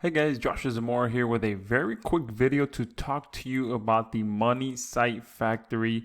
Hey guys, Josh Zamora here with a very quick video to talk to you about the Money Site Factory.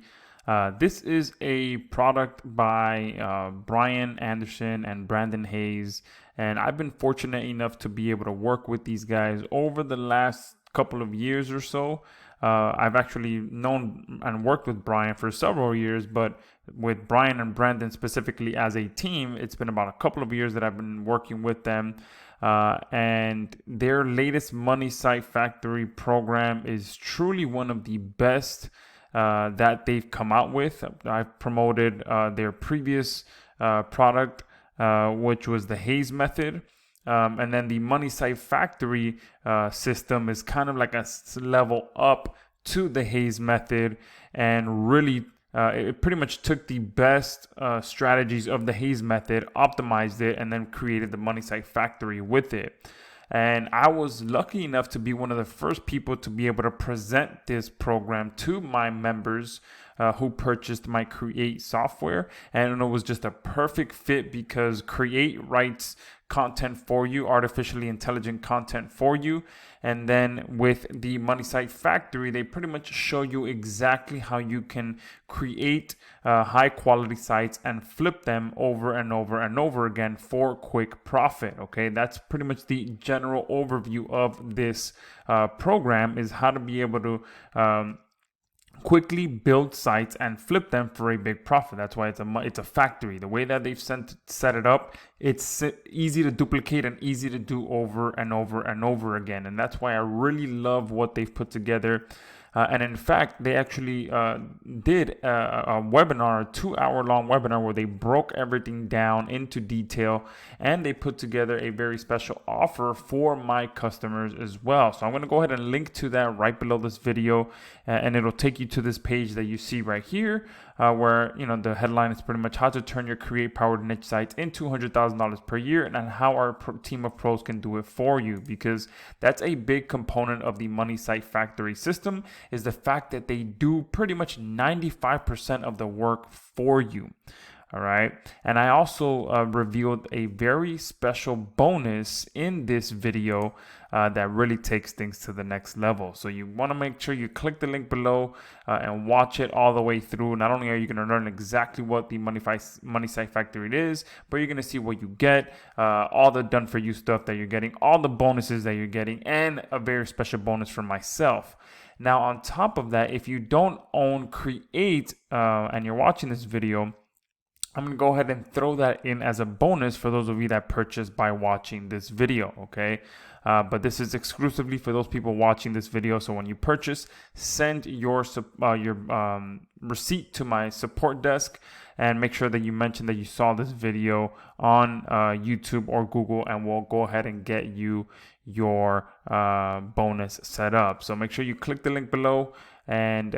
This is a product by Brian Anderson and Brandon Hayes, and I've been fortunate enough to be able to work with these guys over the last couple of years or so. I've actually known and worked with Brian for several years, but with Brian and Brandon specifically as a team, it's been about a couple of years that I've been working with them. And their latest Money Site Factory program is truly one of the best that they've come out with. I've promoted their previous product, which was the Hayes method. And then the Money Site Factory system is kind of like a level up to the Hayes method, and really it pretty much took the best strategies of the Hayes method, optimized it, and then created the Money Site Factory with it. And I was lucky enough to be one of the first people to be able to present this program to my members who purchased my Create software. And it was just a perfect fit because Create writes content for you, artificially intelligent content for you. And then with the Money Site Factory, they pretty much show you exactly how you can create high quality sites and flip them over and over and over again for quick profit. Okay, that's pretty much the general overview of this program, is how to be able to quickly build sites and flip them for a big profit. That's why it's a factory. The way that they've set it up, it's easy to duplicate and easy to do over and over and over again. And that's why I really love what they've put together. And in fact, they actually did a webinar, a 2 hour long webinar where they broke everything down into detail, and they put together a very special offer for my customers as well. So I'm going to go ahead and link to that right below this video, and it'll take you to this page that you see right here, where the headline is pretty much how to turn your Create powered niche sites into $100,000 per year, and how our team of pros can do it for you, because that's a big component of the Money Site Factory system, is the fact that they do pretty much 95% of the work for you. All right. And I also revealed a very special bonus in this video that really takes things to the next level. So you want to make sure you click the link below and watch it all the way through. Not only are you going to learn exactly what the Money Site Factory is, but you're going to see what you get, all the done for you stuff that you're getting, all the bonuses that you're getting, and a very special bonus for myself. Now, on top of that, if you don't own Create and you're watching this video, I'm going to go ahead and throw that in as a bonus for those of you that purchased by watching this video, okay? But this is exclusively for those people watching this video. So when you purchase, send your receipt to my support desk, and make sure that you mention that you saw this video on YouTube or Google, and we'll go ahead and get you your bonus set up. So make sure you click the link below and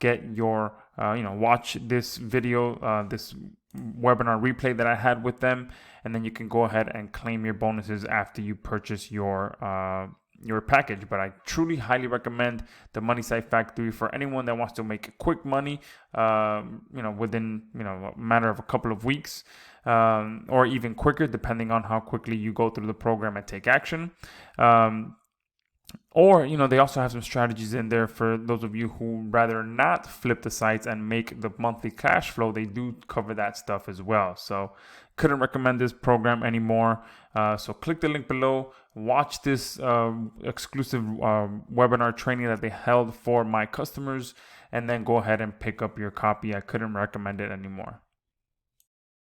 get your watch this video, this webinar replay that I had with them, and then you can go ahead and claim your bonuses after you purchase your package. But I truly highly recommend the Money Site Factory for anyone that wants to make quick money, within a matter of a couple of weeks, or even quicker, depending on how quickly you go through the program and take action. Or, they also have some strategies in there for those of you who rather not flip the sites and make the monthly cash flow. They do cover that stuff as well. So couldn't recommend this program anymore. So click the link below, watch this exclusive webinar training that they held for my customers, and then go ahead and pick up your copy. I couldn't recommend it anymore.